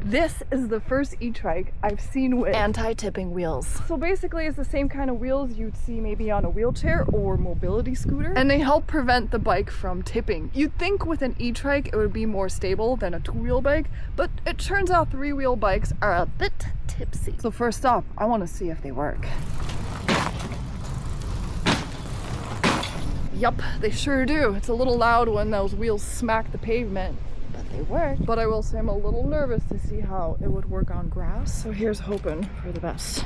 This is the first e-Trike I've seen with anti-tipping wheels. So basically it's the same kind of wheels you'd see maybe on a wheelchair or mobility scooter, and they help prevent the bike from tipping. You'd think with an e-Trike it would be more stable than a two-wheel bike, but it turns out three-wheel bikes are a bit tipsy. So first up, I want to see if they work. Yup, they sure do. It's a little loud when those wheels smack the pavement. They work, but I will say I'm a little nervous to see how it would work on grass. So here's hoping for the best.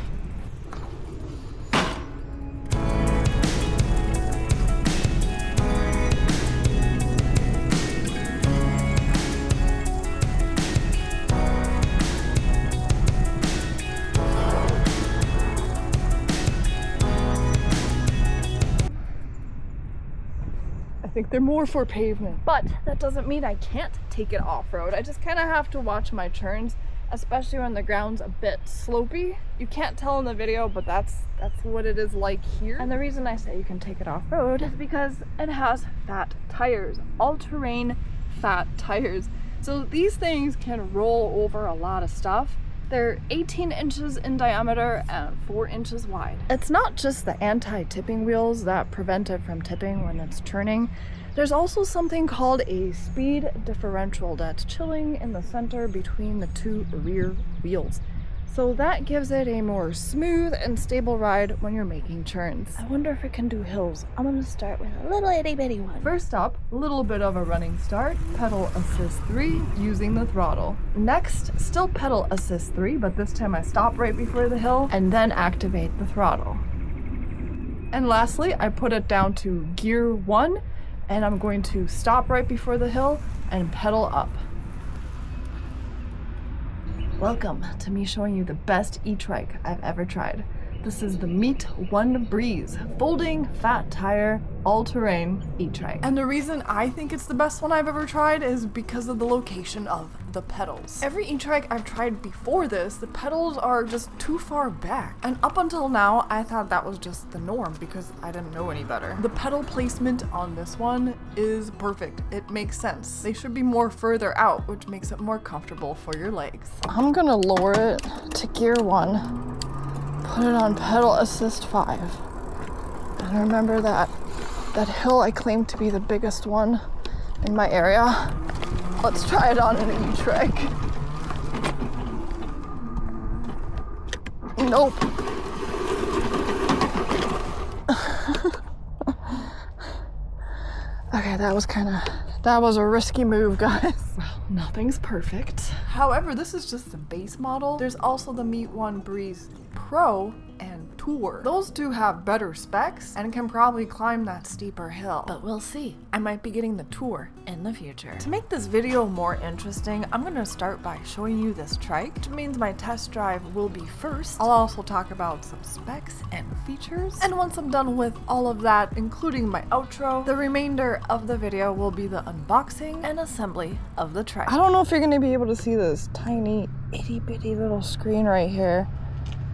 I think they're more for pavement, but that doesn't mean I can't take it off-road. I just kind of have to watch my turns, especially when the ground's a bit slopey. You can't tell in the video, but that's what it is like here. And the reason I say you can take it off-road is because it has fat tires, all-terrain fat tires. So these things can roll over a lot of stuff. They're 18 inches in diameter and 4 inches wide. It's not just the anti-tipping wheels that prevent it from tipping when it's turning. There's also something called a speed differential that's chilling in the center between the two rear wheels. So that gives it a more smooth and stable ride when you're making turns. I wonder if it can do hills. I'm gonna start with a little itty bitty one. First up, a little bit of a running start, pedal assist 3 using the throttle. Next, still pedal assist 3, but this time I stop right before the hill and then activate the throttle. And lastly, I put it down to gear 1 and I'm going to stop right before the hill and pedal up. Welcome to me showing you the best e-Trike I've ever tried. This is the Meet One Breeze, folding, fat tire, all-terrain e-Trike. And the reason I think it's the best one I've ever tried is because of the location of the pedals. Every e-Trike I've tried before this, the pedals are just too far back. And up until now, I thought that was just the norm because I didn't know any better. The pedal placement on this one is perfect. It makes sense. They should be more further out, which makes it more comfortable for your legs. I'm gonna lower it to gear 1. Put it on pedal assist 5. And remember that hill I claimed to be the biggest one in my area. Let's try it on an e-Trike. Nope. Okay, that was a risky move, guys. Well, nothing's perfect. However, this is just the base model. There's also the Meet One Breeze Pro and Tour. Those two have better specs and can probably climb that steeper hill, but we'll see. I might be getting the Tour in the future. To make this video more interesting, I'm gonna start by showing you this trike, which means my test drive will be first. I'll also talk about some specs and features, and once I'm done with all of that, including my outro, the remainder of the video will be the unboxing and assembly of the trike. I don't know if you're gonna be able to see this tiny itty bitty little screen right here.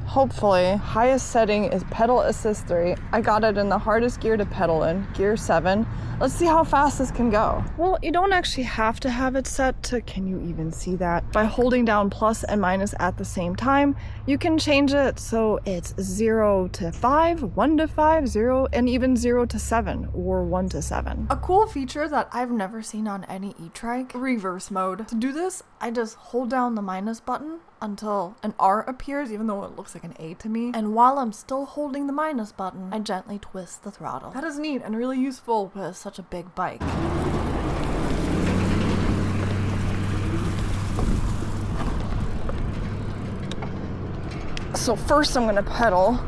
Hopefully. Highest setting is pedal assist 3. I got it in the hardest gear to pedal in, gear 7. Let's see how fast this can go. Well, you don't actually have to have it set to, can you even see that? By holding down plus and minus at the same time, you can change it so it's 0 to 5, 1 to 5, 0, and even 0 to 7 or 1 to 7. A cool feature that I've never seen on any e-Trike, reverse mode. To do this, I just hold down the minus button until an R appears, even though it looks like an A to me. And while I'm still holding the minus button, I gently twist the throttle. That is neat and really useful with such a big bike. So first I'm gonna pedal,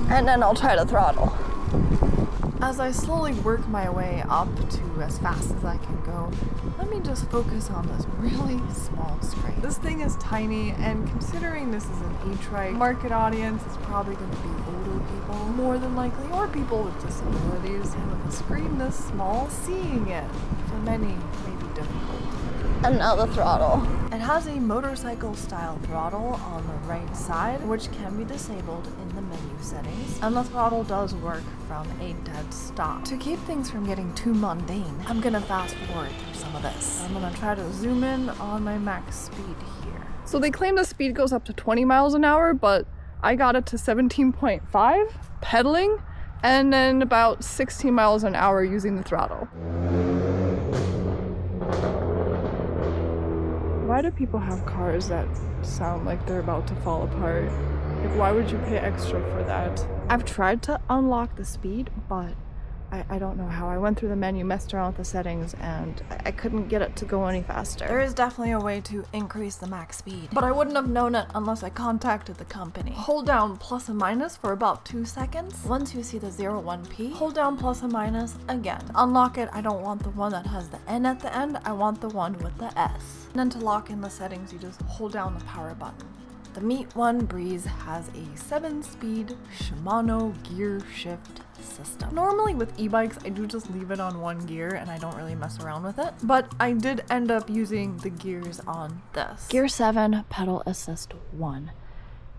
and then I'll try to throttle. As I slowly work my way up to as fast as I can go, let me just focus on this really small screen. This thing is tiny, and considering this is an e-Trike, market audience is probably going to be older people, more than likely, or people with disabilities. And with a screen this small, seeing it for many may be difficult. And now the throttle. It has a motorcycle style throttle on the right side, which can be disabled in the menu settings, and the throttle does work from a dead stop. To keep things from getting too mundane, I'm gonna fast forward through some of this. I'm gonna try to zoom in on my max speed here. So they claim the speed goes up to 20 miles an hour, but I got it to 17.5 pedaling, and then about 16 miles an hour using the throttle. Why do people have cars that sound like they're about to fall apart? Like, why would you pay extra for that? I've tried to unlock the speed, but I don't know how. I went through the menu, messed around with the settings, and I couldn't get it to go any faster. There is definitely a way to increase the max speed, but I wouldn't have known it unless I contacted the company. Hold down plus and minus for about 2 seconds. Once you see the 01P, hold down plus and minus again. To unlock it, I don't want the one that has the N at the end, I want the one with the S. And then to lock in the settings, you just hold down the power button. The Meet One Breeze has a 7-speed Shimano gear shift system. Normally with e-bikes, I do just leave it on one gear and I don't really mess around with it, but I did end up using the gears on this. Gear 7, pedal assist 1.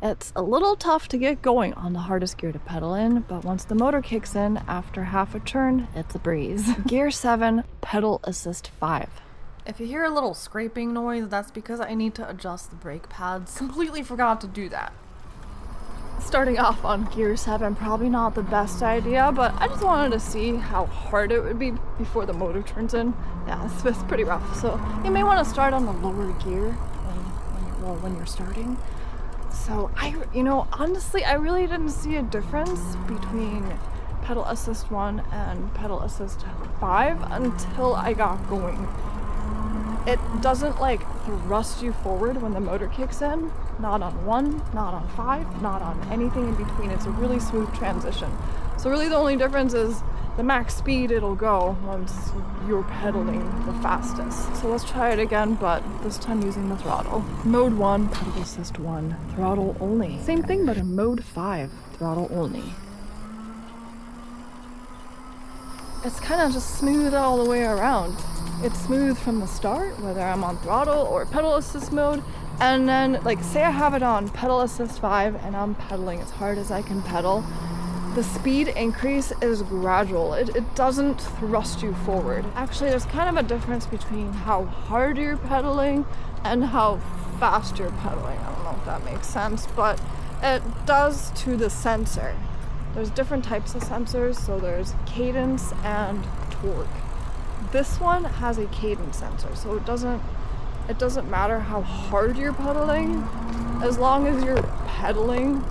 It's a little tough to get going on the hardest gear to pedal in, but once the motor kicks in after half a turn, it's a breeze. Gear 7, pedal assist 5. If you hear a little scraping noise, that's because I need to adjust the brake pads. Completely forgot to do that. Starting off on gear 7, probably not the best idea, but I just wanted to see how hard it would be before the motor turns in. Yeah, it's pretty rough. So you may want to start on the lower gear when you're starting. So honestly, I really didn't see a difference between pedal assist 1 and pedal assist 5 until I got going. It doesn't like thrust you forward when the motor kicks in. Not on 1, not on 5, not on anything in between. It's a really smooth transition. So really the only difference is the max speed it'll go once you're pedaling the fastest. So let's try it again, but this time using the throttle. Mode 1, pedal assist 1, throttle only. Same thing, but in mode 5, throttle only. It's kind of just smooth all the way around. It's smooth from the start, whether I'm on throttle or pedal assist mode, and then like say I have it on pedal assist 5 and I'm pedaling as hard as I can pedal, the speed increase is gradual. It doesn't thrust you forward. Actually, there's kind of a difference between how hard you're pedaling and how fast you're pedaling. I don't know if that makes sense, but it does to the sensor. There's different types of sensors, so there's cadence and torque. This one has a cadence sensor, so it doesn't matter how hard you're pedaling, as long as you're pedaling,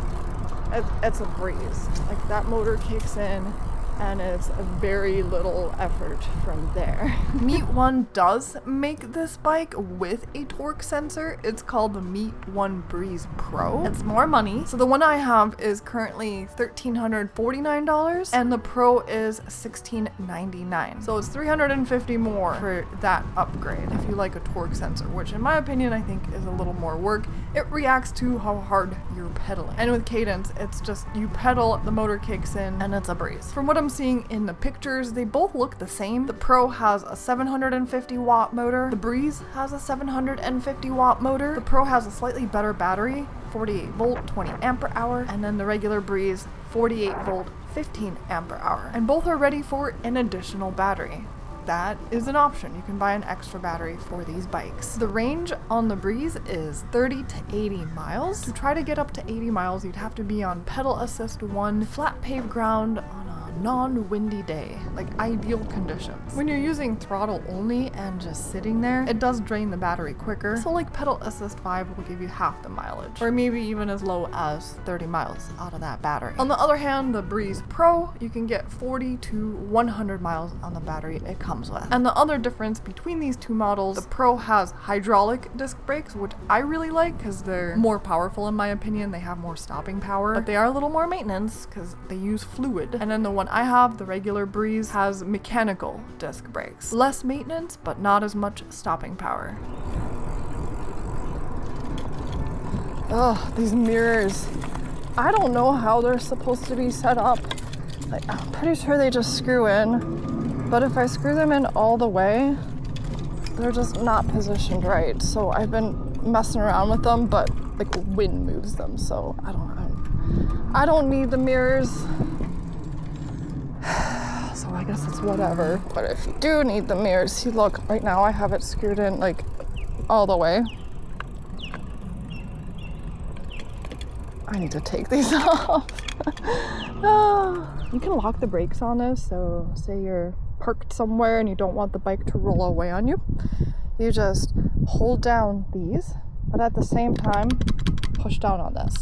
it's a breeze. Like that motor kicks in and it's a very little effort from there. Meet One does make this bike with a torque sensor. It's called the Meet One Breeze Pro. It's more money. So the one I have is currently $1,349 and the Pro is $1,699. So it's $350 more for that upgrade if you like a torque sensor, which in my opinion I think is a little more work. It reacts to how hard you're pedaling. And with cadence, it's just you pedal, the motor kicks in, and it's a breeze. From what I'm seeing in the pictures, they both look the same. The Pro has a 750 watt motor. The Breeze has a 750 watt motor. The Pro has a slightly better battery, 48 volt, 20 ampere hour, and then the regular Breeze, 48 volt, 15 ampere hour. And both are ready for an additional battery. That is an option. You can buy an extra battery for these bikes. The range on the Breeze is 30 to 80 miles. To try to get up to 80 miles, you'd have to be on pedal assist 1, flat paved ground on a non-windy day, like ideal conditions. When you're using throttle only and just sitting there, it does drain the battery quicker. So like pedal assist 5 will give you half the mileage, or maybe even as low as 30 miles out of that battery. On the other hand, the Breeze Pro, you can get 40 to 100 miles on the battery it comes with. And the other difference between these two models, the Pro has hydraulic disc brakes, which I really like because they're more powerful in my opinion. They have more stopping power, but they are a little more maintenance because they use fluid. And then the one I have, the regular Breeze, has mechanical disc brakes. Less maintenance, but not as much stopping power. Ugh, these mirrors. I don't know how they're supposed to be set up. Like, I'm pretty sure they just screw in, but if I screw them in all the way, they're just not positioned right. So I've been messing around with them, but like wind moves them. So I don't need the mirrors. So I guess it's whatever. But if you do need the mirrors, see, look, right now I have it screwed in like all the way. I need to take these off. You can lock the brakes on this, so say you're parked somewhere and you don't want the bike to roll away on you. You just hold down these, but at the same time, push down on this.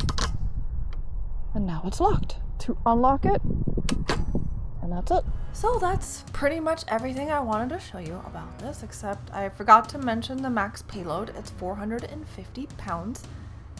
And now it's locked. To unlock it, and that's it. So that's pretty much everything I wanted to show you about this, except I forgot to mention the max payload. It's 450 pounds.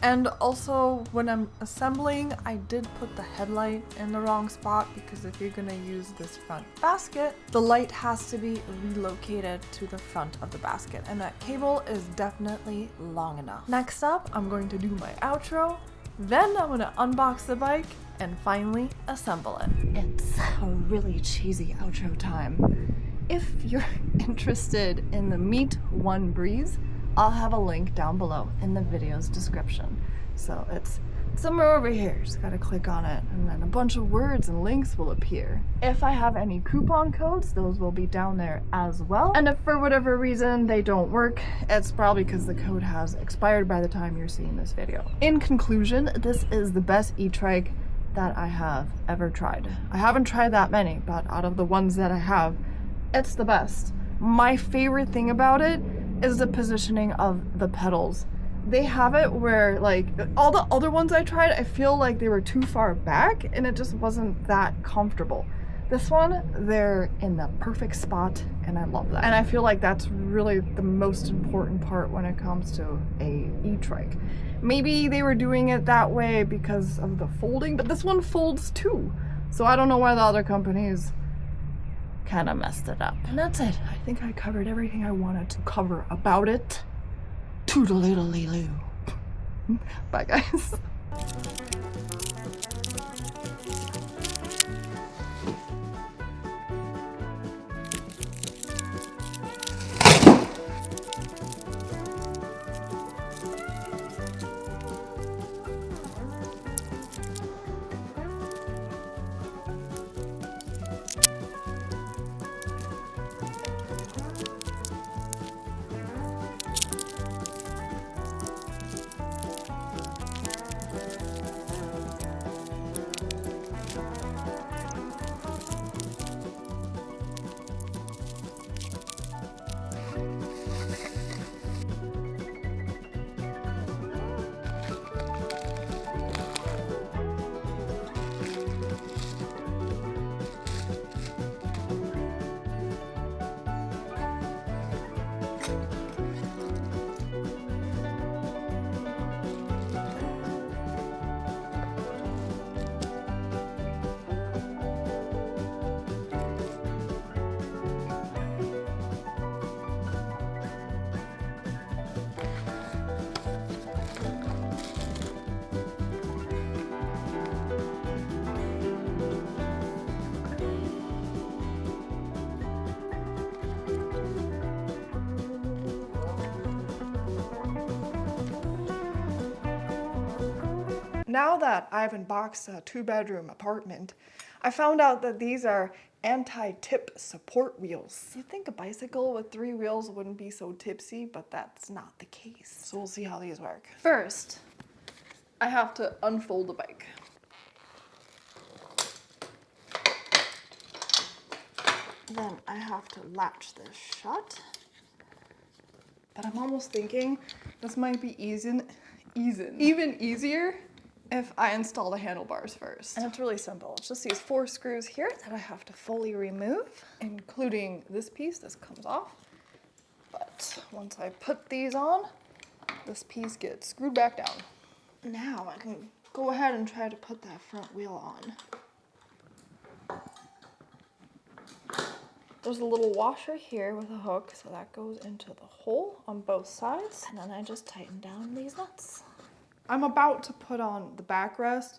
And also, when I'm assembling, I did put the headlight in the wrong spot, because if you're gonna use this front basket, the light has to be relocated to the front of the basket, and that cable is definitely long enough. Next up, I'm going to do my outro, then I'm gonna unbox the bike, and finally assemble it. It's a really cheesy outro time. If you're interested in the Meet One Breeze, I'll have a link down below in the video's description. So it's somewhere over here, just gotta click on it, and then a bunch of words and links will appear. If I have any coupon codes, those will be down there as well. And if for whatever reason they don't work, it's probably because the code has expired by the time you're seeing this video. In conclusion, this is the best e-Trike that I have ever tried. I haven't tried that many, but out of the ones that I have, it's the best. My favorite thing about it is the positioning of the pedals. They have it where, like, all the other ones I tried, I feel like they were too far back and it just wasn't that comfortable. This one, they're in the perfect spot, and I love that. And I feel like that's really the most important part when it comes to a e-Trike. Maybe they were doing it that way because of the folding, but this one folds too. So I don't know why the other companies kind of messed it up. And that's it. I think I covered everything I wanted to cover about it. Toodaloo. Bye, guys. Now that I've unboxed a 2-bedroom apartment, I found out that these are anti-tip support wheels. You'd think a bicycle with 3 wheels wouldn't be so tipsy, but that's not the case. So we'll see how these work. First, I have to unfold the bike. Then I have to latch this shut. But I'm almost thinking this might be even easier if I install the handlebars first. And it's really simple. It's just these 4 screws here that I have to fully remove, including this piece. This comes off. But once I put these on, this piece gets screwed back down. Now I can go ahead and try to put that front wheel on. There's a little washer here with a hook, so that goes into the hole on both sides. And then I just tighten down these nuts. I'm about to put on the backrest,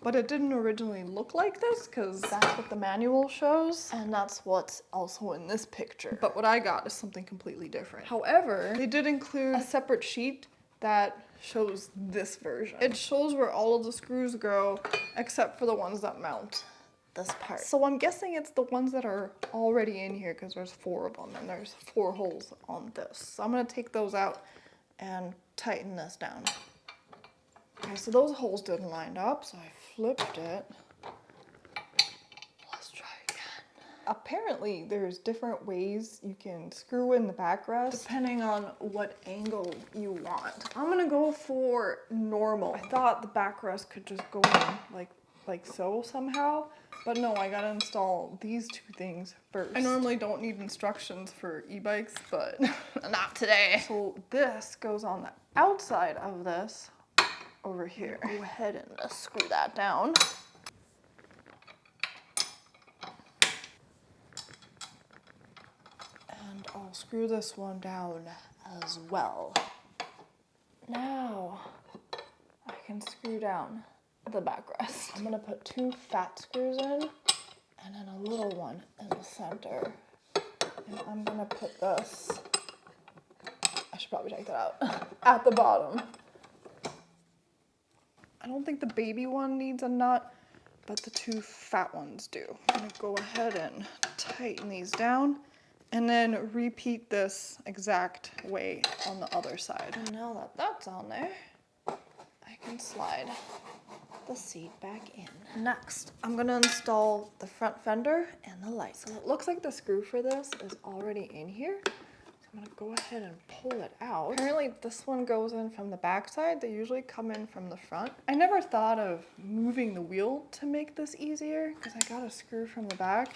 But it didn't originally look like this because that's what the manual shows. And that's what's also in this picture. But what I got is something completely different. However, they did include a separate sheet that shows this version. It shows where all of the screws go, except for the ones that mount this part. So I'm guessing it's the ones that are already in here because there's 4 of them and there's 4 holes on this. So I'm gonna take those out and tighten this down. Okay, so those holes didn't line up, so I flipped it. Let's try again. Apparently, there's different ways you can screw in the backrest depending on what angle you want. I'm gonna go for normal. I thought the backrest could just go in like so somehow, but no, I gotta install these 2 things first. I normally don't need instructions for e-bikes, but not today. So this goes on the outside of this over here. Go ahead and screw that down. And I'll screw this one down as well. Now I can screw down the backrest. I'm gonna put 2 fat screws in and then a little one in the center. And I'm gonna put this, I should probably take that out, at the bottom. I don't think the baby one needs a nut, but the 2 fat ones do. I'm gonna go ahead and tighten these down and then repeat this exact way on the other side. And now that that's on there, I can slide the seat back in. Next, I'm gonna install the front fender and the lights. So it looks like the screw for this is already in here. I'm gonna go ahead and pull it out. Apparently this one goes in from the back side. They usually come in from the front. I never thought of moving the wheel to make this easier because I got a screw from the back.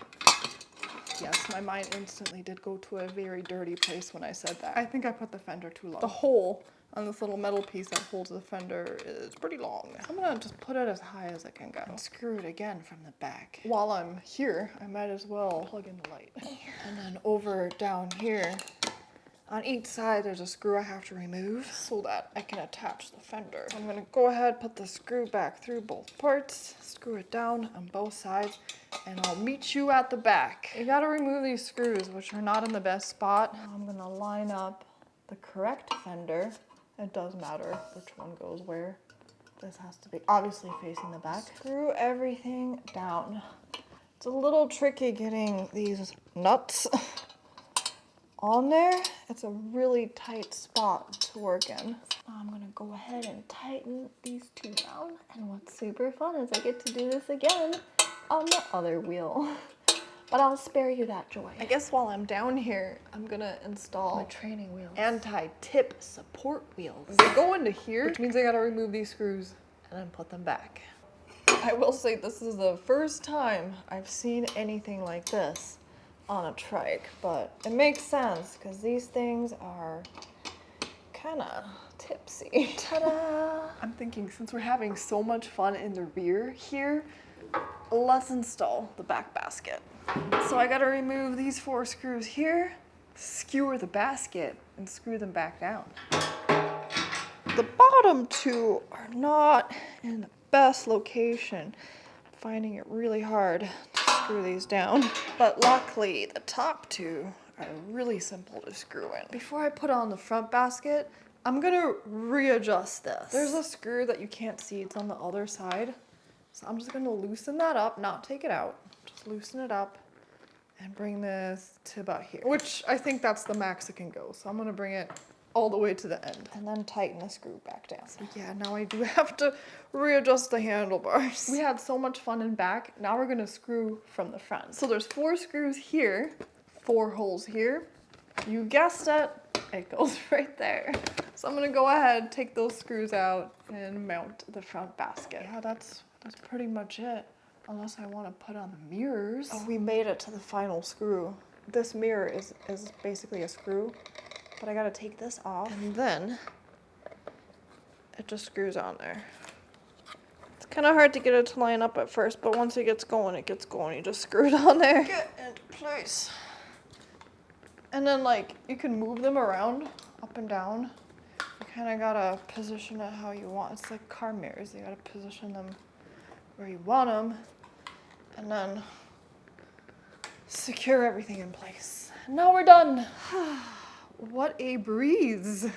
Yes, my mind instantly did go to a very dirty place when I said that. I think I put the fender too low. The hole on this little metal piece that holds the fender is pretty long. I'm gonna just put it as high as I can go and screw it again from the back. While I'm here, I might as well plug in the light. And then over down here, on each side, there's a screw I have to remove so that I can attach the fender. I'm gonna go ahead, put the screw back through both parts, screw it down on both sides, and I'll meet you at the back. You gotta remove these screws, which are not in the best spot. Now I'm gonna line up the correct fender. It does matter which one goes where. This has to be obviously facing the back. Screw everything down. It's a little tricky getting these nuts on there. It's a really tight spot to work in. So I'm gonna go ahead and tighten these 2 down. And what's super fun is I get to do this again on the other wheel. But I'll spare you that joy. I guess while I'm down here, I'm gonna install my training wheels. Anti-tip support wheels. They go into here, which means I gotta remove these screws and then put them back. I will say this is the first time I've seen anything like this on a trike, but it makes sense because these things are kind of tipsy. Ta-da! I'm thinking since we're having so much fun in the rear here, let's install the back basket. So I gotta remove these 4 screws here, skewer the basket, and screw them back down. The bottom 2 are not in the best location. I'm finding it really hard to screw these down. But luckily, the top 2 are really simple to screw in. Before I put on the front basket, I'm gonna readjust this. There's a screw that you can't see, it's on the other side. So I'm just gonna loosen that up, not take it out, just loosen it up and bring this to about here, which I think that's the max it can go. So I'm gonna bring it all the way to the end and then tighten the screw back down. So yeah, now I do have to readjust the handlebars. We had so much fun in back. Now we're gonna screw from the front. So there's 4 screws here, 4 holes here. You guessed it, it goes right there. So I'm gonna go ahead, take those screws out and mount the front basket. Yeah, that's pretty much it. Unless I want to put on the mirrors. Oh, we made it to the final screw. This mirror is basically a screw, but I gotta take this off and then it just screws on there. It's kind of hard to get it to line up at first, but once it gets going, it gets going. You just screw it on there. Get into place. And then like, you can move them around up and down. You kind of gotta position it how you want. It's like car mirrors. You gotta position them where you want them, and then secure everything in place. Now we're done. What a breeze.